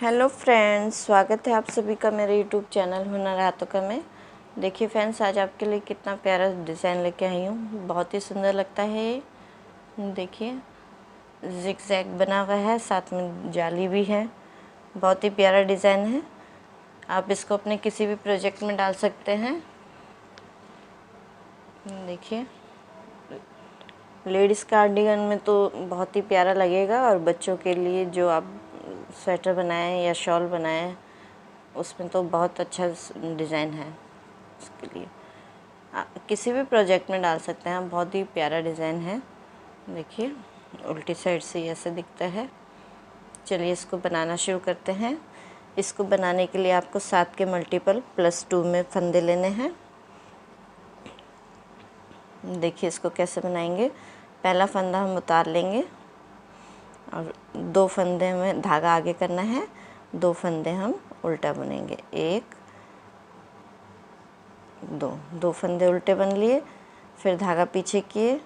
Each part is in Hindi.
हेलो फ्रेंड्स, स्वागत है आप सभी का मेरे यूट्यूब चैनल हुनर हाथों का में। देखिए फ्रेंड्स, आज आपके लिए कितना प्यारा डिज़ाइन लेके आई हूँ। बहुत ही सुंदर लगता है ये। देखिए जिग जैग बना हुआ है, साथ में जाली भी है। बहुत ही प्यारा डिज़ाइन है। आप इसको अपने किसी भी प्रोजेक्ट में डाल सकते हैं। देखिए लेडीज़ कार्डिगन में तो बहुत ही प्यारा लगेगा, और बच्चों के लिए जो आप स्वेटर बनाएं या शॉल बनाएं उसमें तो बहुत अच्छा डिज़ाइन है। उसके लिए किसी भी प्रोजेक्ट में डाल सकते हैं। बहुत ही प्यारा डिज़ाइन है। देखिए उल्टी साइड से ऐसे दिखता है। चलिए इसको बनाना शुरू करते हैं। इसको बनाने के लिए आपको 7 के मल्टीपल +2 में फंदे लेने हैं। देखिए इसको कैसे बनाएंगे। पहला फंदा हम उतार लेंगे और 2 फंदे में धागा आगे करना है। 2 फंदे हम उल्टा बुनेंगे। 1 2 फंदे उल्टे बन लिए, फिर धागा पीछे किए,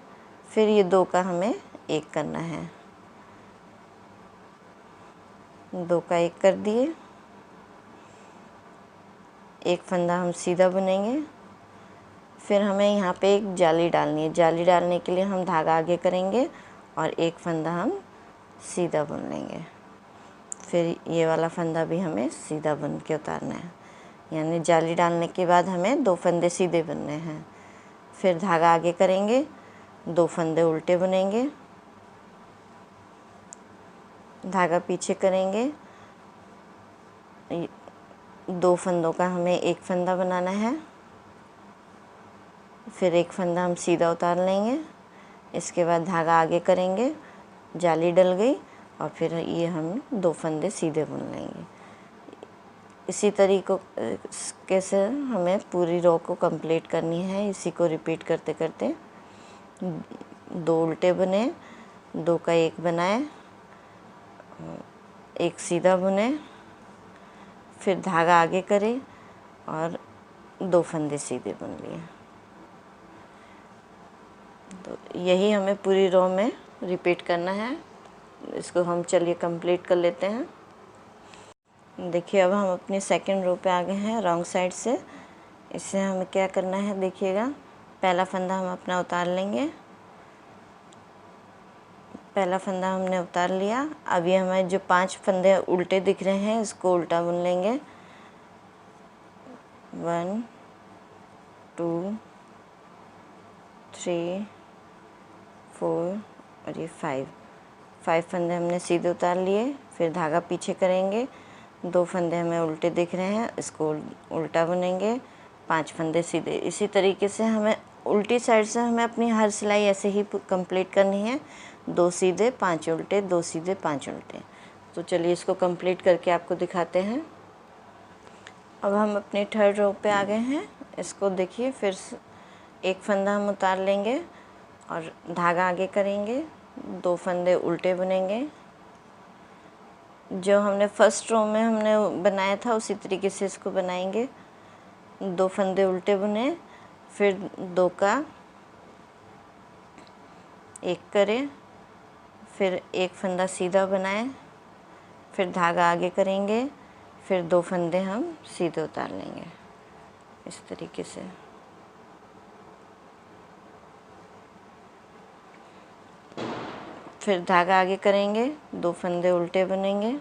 फिर ये 2 का हमें 1 करना है। 2 का 1 कर दिए। एक फंदा हम सीधा बुनेंगे। फिर हमें यहाँ पे एक जाली डालनी है। जाली डालने के लिए हम धागा आगे करेंगे और एक फंदा हम सीधा बुन लेंगे। फिर ये वाला फंदा भी हमें सीधा बुन के उतारना है। यानी जाली डालने के बाद हमें 2 फंदे सीधे बुनने हैं। फिर धागा आगे करेंगे, 2 फंदे उल्टे बुनेंगे, धागा पीछे करेंगे। 2 फंदों का हमें एक फंदा बनाना है। फिर एक फंदा हम सीधा उतार लेंगे। इसके बाद धागा आगे करेंगे, जाली डल गई, और फिर ये हम 2 फंदे सीधे बुन लेंगे। इसी तरीके से हमें पूरी रो को कंप्लीट करनी है। इसी को रिपीट करते करते 2 उल्टे बुने, 2 का 1 बनाए, 1 सीधा बुने, फिर धागा आगे करे और 2 फंदे सीधे बुन लिए। तो यही हमें पूरी रो में रिपीट करना है। इसको हम चलिए कंप्लीट कर लेते हैं। देखिए अब हम अपनी सेकंड रो पे आ गए हैं रॉन्ग साइड से। इससे हमें क्या करना है, देखिएगा। पहला फंदा हम अपना उतार लेंगे। पहला फंदा हमने उतार लिया। अब ये हमें जो 5 फंदे उल्टे दिख रहे हैं, इसको उल्टा बुन लेंगे। 1 2 3 4 और ये 5 फंदे हमने सीधे उतार लिए। फिर धागा पीछे करेंगे, 2 फंदे हमें उल्टे दिख रहे हैं, इसको उल्टा बुनेंगे। 5 फंदे सीधे। इसी तरीके से हमें उल्टी साइड से हमें अपनी हर सिलाई ऐसे ही कंप्लीट करनी है। 2 सीधे 5 उल्टे, 2 सीधे 5 उल्टे। तो चलिए इसको कंप्लीट करके आपको दिखाते हैं। अब हम अपनी थर्ड रो पे आ गए हैं। इसको देखिए, फिर एक फंदा हम उतार लेंगे और धागा आगे करेंगे, 2 फंदे उल्टे बुनेंगे। जो हमने फर्स्ट रो में हमने बनाया था उसी तरीके से इसको बनाएंगे। 2 फंदे उल्टे बुने, फिर 2 का 1 करें, फिर एक फंदा सीधा बनाएं, फिर धागा आगे करेंगे, फिर 2 फंदे हम सीधे उतार लेंगे इस तरीके से। फिर धागा आगे करेंगे, 2 फंदे उल्टे बुनेंगे,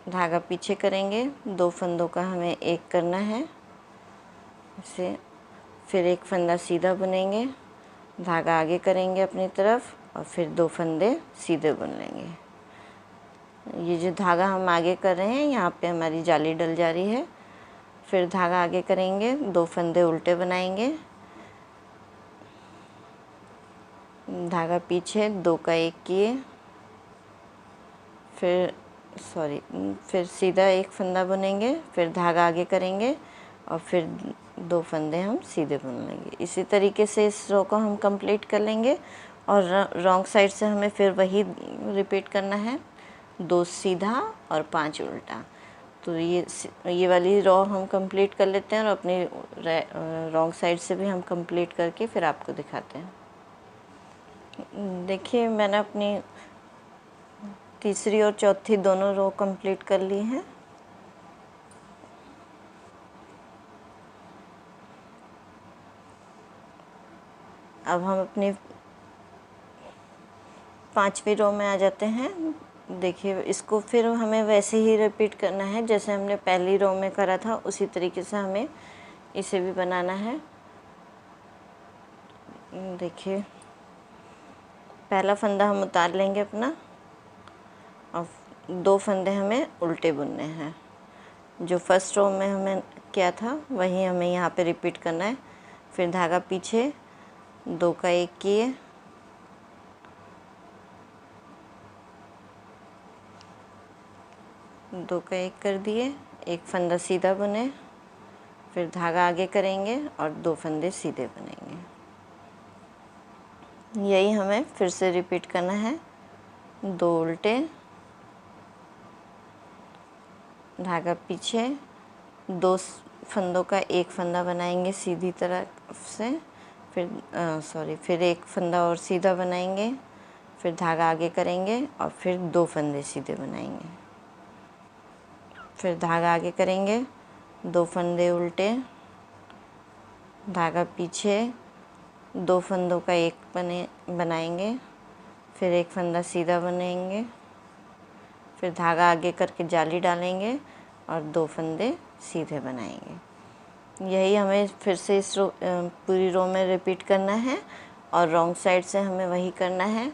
धागा पीछे करेंगे, 2 फंदों का हमें 1 करना है इसे। फिर एक फंदा सीधा बुनेंगे, धागा आगे करेंगे अपनी तरफ, और फिर 2 फंदे सीधे बुन लेंगे। ये जो धागा हम आगे कर रहे हैं, यहाँ पे हमारी जाली डल जा रही है। फिर धागा आगे करेंगे, 2 फंदे उल्टे बनाएंगे, धागा पीछे, 2 का 1 किए, फिर सीधा एक फंदा बुनेंगे, फिर धागा आगे करेंगे, और फिर 2 फंदे हम सीधे बुन लेंगे। इसी तरीके से इस रो को हम कंप्लीट कर लेंगे। और रॉन्ग साइड से हमें फिर वही रिपीट करना है, 2 सीधा और 5 उल्टा। तो ये वाली रो हम कंप्लीट कर लेते हैं, और अपनी रॉन्ग साइड से भी हम कंप्लीट करके फिर आपको दिखाते हैं। देखिए मैंने अपनी तीसरी और चौथी दोनों रो कंप्लीट कर ली हैं। अब हम अपनी 5वीं रो में आ जाते हैं। देखिए इसको फिर हमें वैसे ही रिपीट करना है जैसे हमने पहली रो में करा था, उसी तरीके से हमें इसे भी बनाना है। देखिए पहला फंदा हम उतार लेंगे अपना और 2 फंदे हमें उल्टे बुनने हैं। जो फर्स्ट रो में हमें किया था वही हमें यहाँ पे रिपीट करना है। फिर धागा पीछे 2 का 1 किए, दो का 1 कर दिए, एक फंदा सीधा बुने, फिर धागा आगे करेंगे और 2 फंदे सीधे बुनेंगे। यही हमें फिर से रिपीट करना है। 2 उल्टे, धागा पीछे, 2 फंदों का 1 फंदा बनाएंगे सीधी तरफ से, फिर 1 फंदा और सीधा बनाएंगे, फिर धागा आगे करेंगे और फिर 2 फंदे सीधे बनाएंगे। फिर धागा आगे करेंगे, 2 फंदे उल्टे, धागा पीछे, 2 फंदों का 1 बनाएंगे, फिर 1 फंदा सीधा बनाएंगे, फिर धागा आगे करके जाली डालेंगे और 2 फंदे सीधे बनाएंगे। यही हमें फिर से इस पूरी रो में रिपीट करना है और रॉन्ग साइड से हमें वही करना है।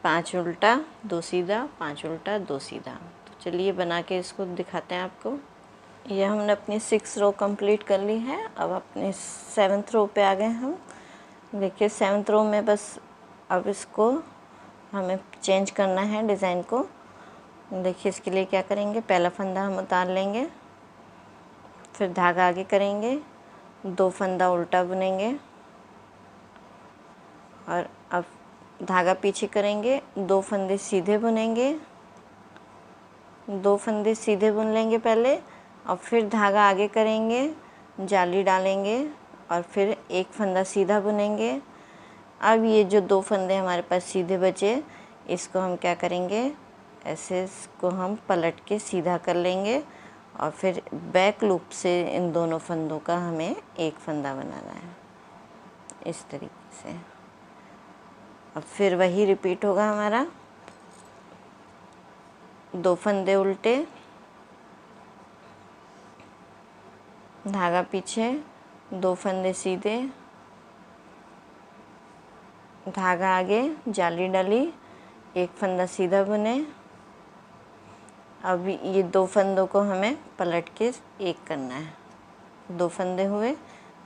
5 उल्टा 2 सीधा, 5 उल्टा 2 सीधा। तो चलिए बना के इसको दिखाते हैं आपको। ये हमने अपनी 6 रो कंप्लीट कर ली है। अब अपने 7th रो पे आ गए हम। देखिए 7th रो में बस अब इसको हमें चेंज करना है डिज़ाइन को। देखिए इसके लिए क्या करेंगे, पहला फंदा हम उतार लेंगे, फिर धागा आगे करेंगे, 2 फंदा उल्टा बुनेंगे और अब धागा पीछे करेंगे, 2 फंदे सीधे बुनेंगे, 2 फंदे सीधे बुन लेंगे पहले और फिर धागा आगे करेंगे, जाली डालेंगे और फिर 1 फंदा सीधा बुनेंगे। अब ये जो 2 फंदे हमारे पास सीधे बचे, इसको हम क्या करेंगे, ऐसे इसको हम पलट के सीधा कर लेंगे और फिर बैक लूप से इन दोनों फंदों का हमें 1 फंदा बनाना है इस तरीके से। अब फिर वही रिपीट होगा हमारा। 2 फंदे उल्टे, धागा पीछे, 2 फंदे सीधे, धागा आगे, जाली डाली, 1 फंदा सीधा बुने। अब ये 2 फंदों को हमें पलट के 1 करना है। 2 फंदे हुए,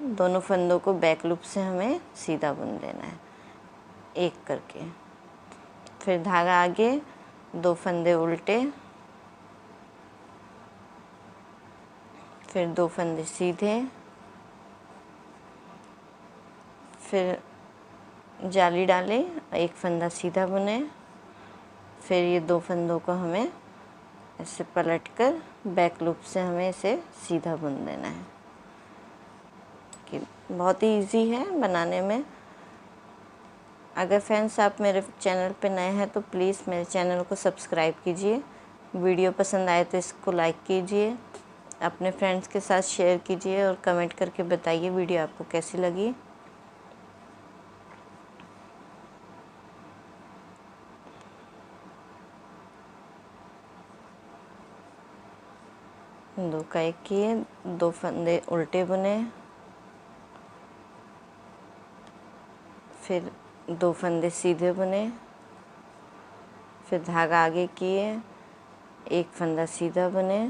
दोनों फंदों को बैक लूप से हमें सीधा बुन देना है 1 करके। फिर धागा आगे, 2 फंदे उल्टे, फिर 2 फंदे सीधे, फिर जाली डालें, 1 फंदा सीधा बुने, फिर ये 2 फंदों को हमें ऐसे पलट कर बैक लूप से हमें इसे सीधा बुन देना है। कि बहुत ही इजी है बनाने में। अगर फ्रेंड्स आप मेरे चैनल पे नए हैं तो प्लीज़ मेरे चैनल को सब्सक्राइब कीजिए। वीडियो पसंद आए तो इसको लाइक कीजिए, अपने फ्रेंड्स के साथ शेयर कीजिए और कमेंट करके बताइए वीडियो आपको कैसी लगी। दो का 1 किए, 2 फंदे उल्टे बुने, फिर 2 फंदे सीधे बुने, फिर धागा आगे किए, 1 फंदा सीधा बुने।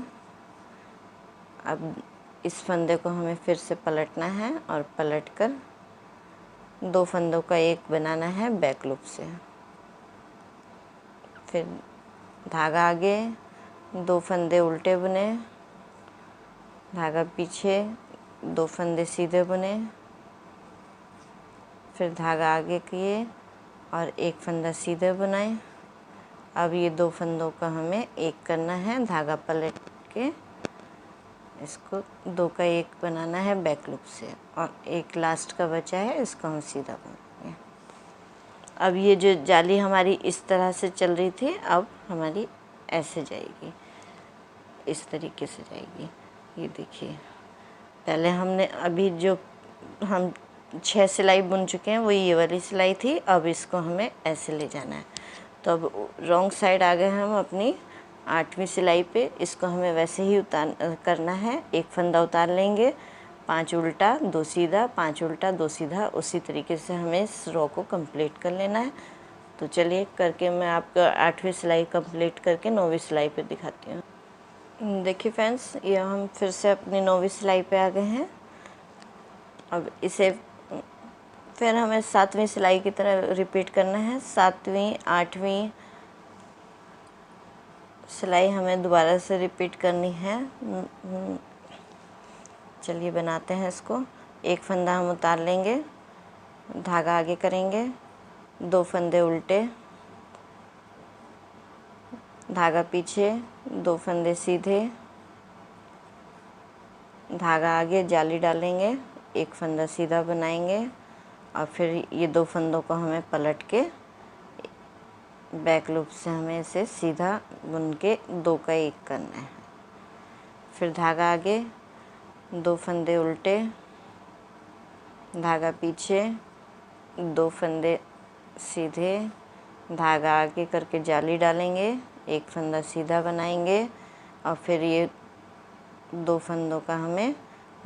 अब इस फंदे को हमें फिर से पलटना है और पलट कर 2 फंदों का 1 बनाना है बैक लूप से। फिर धागा आगे, 2 फंदे उल्टे बुने, धागा पीछे, 2 फंदे सीधे बुने, फिर धागा आगे किए और 1 फंदा सीधे बुनाए। अब ये 2 फंदों का हमें 1 करना है, धागा पलट के इसको 2 का 1 बनाना है बैक लूप से और 1 लास्ट का बचा है, इसको हम सीधा बुनेंगे। अब ये जो जाली हमारी इस तरह से चल रही थी, अब हमारी ऐसे जाएगी, इस तरीके से जाएगी। ये देखिए, पहले हमने अभी जो हम 6 सिलाई बुन चुके हैं वो ये वाली सिलाई थी, अब इसको हमें ऐसे ले जाना है। तो अब रॉन्ग साइड आ गए हम अपनी 8वीं सिलाई पे। इसको हमें वैसे ही करना है। एक फंदा उतार लेंगे, 5 उल्टा 2 सीधा, 5 उल्टा 2 सीधा, उसी तरीके से हमें इस रो को कंप्लीट कर लेना है। तो चलिए करके मैं आपको 8वीं सिलाई कंप्लीट करके 9वीं सिलाई पे दिखाती हूँ। देखिए फ्रेंड्स, ये हम फिर से अपनी 9वीं सिलाई पे आ गए हैं। अब इसे फिर हमें 7वीं सिलाई की तरह रिपीट करना है। 7वीं 8वीं सिलाई हमें दोबारा से रिपीट करनी है। चलिए बनाते हैं इसको। एक फंदा हम उतार लेंगे, धागा आगे करेंगे, 2 फंदे उल्टे, धागा पीछे, 2 फंदे सीधे, धागा आगे, जाली डालेंगे, एक फंदा सीधा बनाएंगे और फिर ये 2 फंदों को हमें पलट के बैक लूप से हमें इसे सीधा बुन के 2 का 1 करना है। फिर धागा आगे, 2 फंदे उल्टे, धागा पीछे, 2 फंदे सीधे, धागा आगे करके जाली डालेंगे, एक फंदा सीधा बनाएंगे और फिर ये 2 फंदों का हमें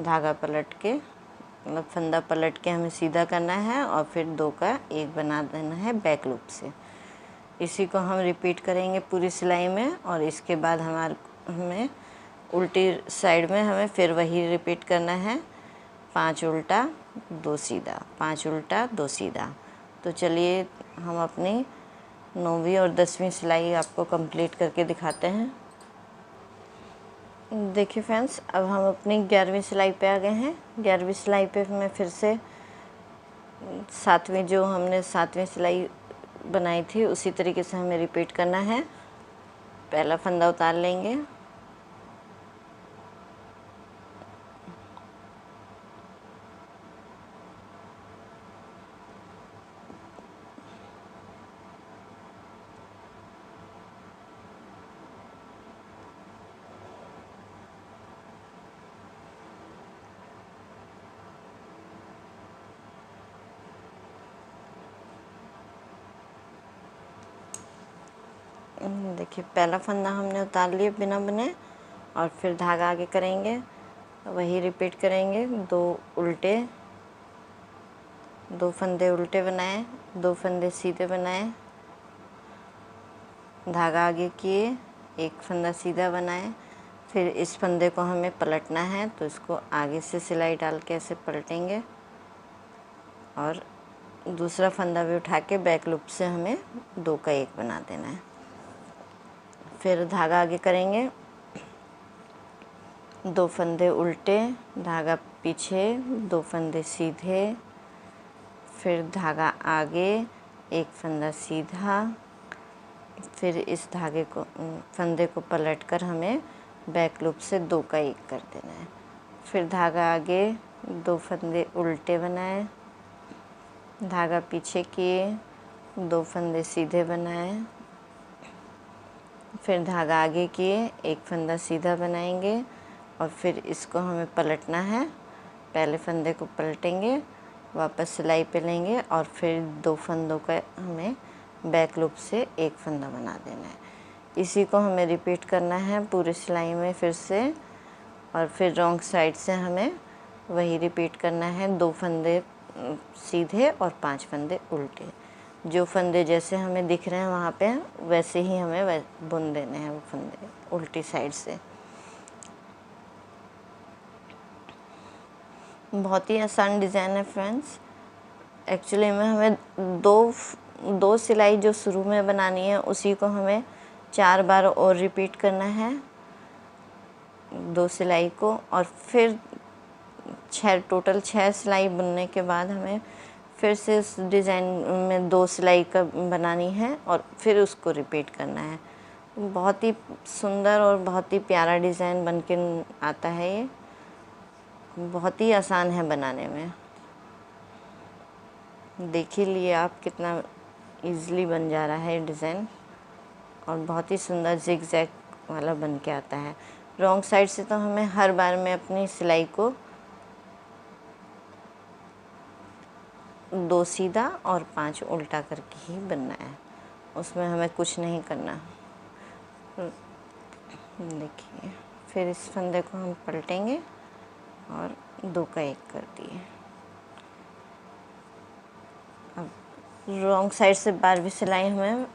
धागा पलट के, मतलब फंदा पलट के हमें सीधा करना है और फिर 2 का 1 बना देना है बैक लूप से। इसी को हम रिपीट करेंगे पूरी सिलाई में। और इसके बाद हमें उल्टी साइड में हमें फिर वही रिपीट करना है, 5 उल्टा 2 सीधा, 5 उल्टा 2 सीधा। तो चलिए हम अपनी 9वीं और 10वीं सिलाई आपको कंप्लीट करके दिखाते हैं। देखिए फ्रेंड्स, अब हम अपनी 11वीं सिलाई पे आ गए हैं। 11वीं सिलाई पे मैं फिर से 7वीं जो हमने 7वीं सिलाई बनाई थी उसी तरीके से हमें रिपीट करना है। पहला फंदा उतार लेंगे, देखिए पहला फंदा हमने उतार लिया बिना बुने और फिर धागा आगे करेंगे, वही रिपीट करेंगे। 2 उल्टे, 2 फंदे उल्टे बनाए, 2 फंदे सीधे बनाए, धागा आगे किए, एक फंदा सीधा बनाए। फिर इस फंदे को हमें पलटना है, तो इसको आगे से सिलाई डाल के ऐसे पलटेंगे और दूसरा फंदा भी उठा के बैक लूप से हमें 2 का 1 बना देना है। फिर धागा आगे करेंगे, 2 फंदे उल्टे, धागा पीछे, 2 फंदे सीधे, फिर धागा आगे, एक फंदा सीधा, फिर इस धागे को फंदे को पलटकर हमें बैक लूप से 2 का 1 कर देना है। फिर धागा आगे, 2 फंदे उल्टे बनाए, धागा पीछे किए, 2 फंदे सीधे बनाए, फिर धागा आगे किए, एक फंदा सीधा बनाएंगे और फिर इसको हमें पलटना है। पहले फंदे को पलटेंगे, वापस सिलाई पे लेंगे और फिर 2 फंदों का हमें बैक लूप से एक फंदा बना देना है। इसी को हमें रिपीट करना है पूरी सिलाई में फिर से। और फिर रॉन्ग साइड से हमें वही रिपीट करना है, 2 फंदे सीधे और 5 फंदे उल्टे। जो फंदे जैसे हमें दिख रहे हैं वहाँ पे वैसे ही हमें बुन देने हैं वो फंदे उल्टी साइड से। बहुत ही आसान डिज़ाइन है फ्रेंड्स। एक्चुअली में हमें दो सिलाई जो शुरू में बनानी है उसी को हमें 4 बार और रिपीट करना है 2 सिलाई को। और फिर टोटल 6 सिलाई बुनने के बाद हमें फिर से इस डिज़ाइन में 2 सिलाई का बनानी है और फिर उसको रिपीट करना है। बहुत ही सुंदर और बहुत ही प्यारा डिज़ाइन बन के आता है। ये बहुत ही आसान है बनाने में। देख ही लिए आप कितना इजीली बन जा रहा है डिज़ाइन और बहुत ही सुंदर जिग-जैग वाला बन के आता है। रॉन्ग साइड से तो हमें हर बार में अपनी सिलाई को 2 सीधा और 5 उल्टा करके ही बनना है, उसमें हमें कुछ नहीं करना। देखिए, फिर इस फंदे को हम पलटेंगे और 2 का 1 कर दिए। अब रॉन्ग साइड से 12वीं सिलाई हमें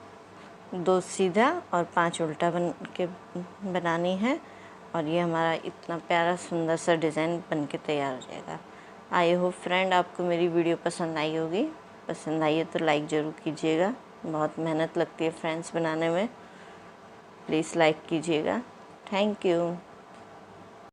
2 सीधा और 5 उल्टा बनानी है और ये हमारा इतना प्यारा सुंदर सा डिज़ाइन बन के तैयार हो जाएगा। आई होप फ्रेंड आपको मेरी वीडियो पसंद आई होगी। पसंद आई है तो लाइक ज़रूर कीजिएगा, बहुत मेहनत लगती है फ्रेंड्स बनाने में, प्लीज़ लाइक कीजिएगा। Thank you.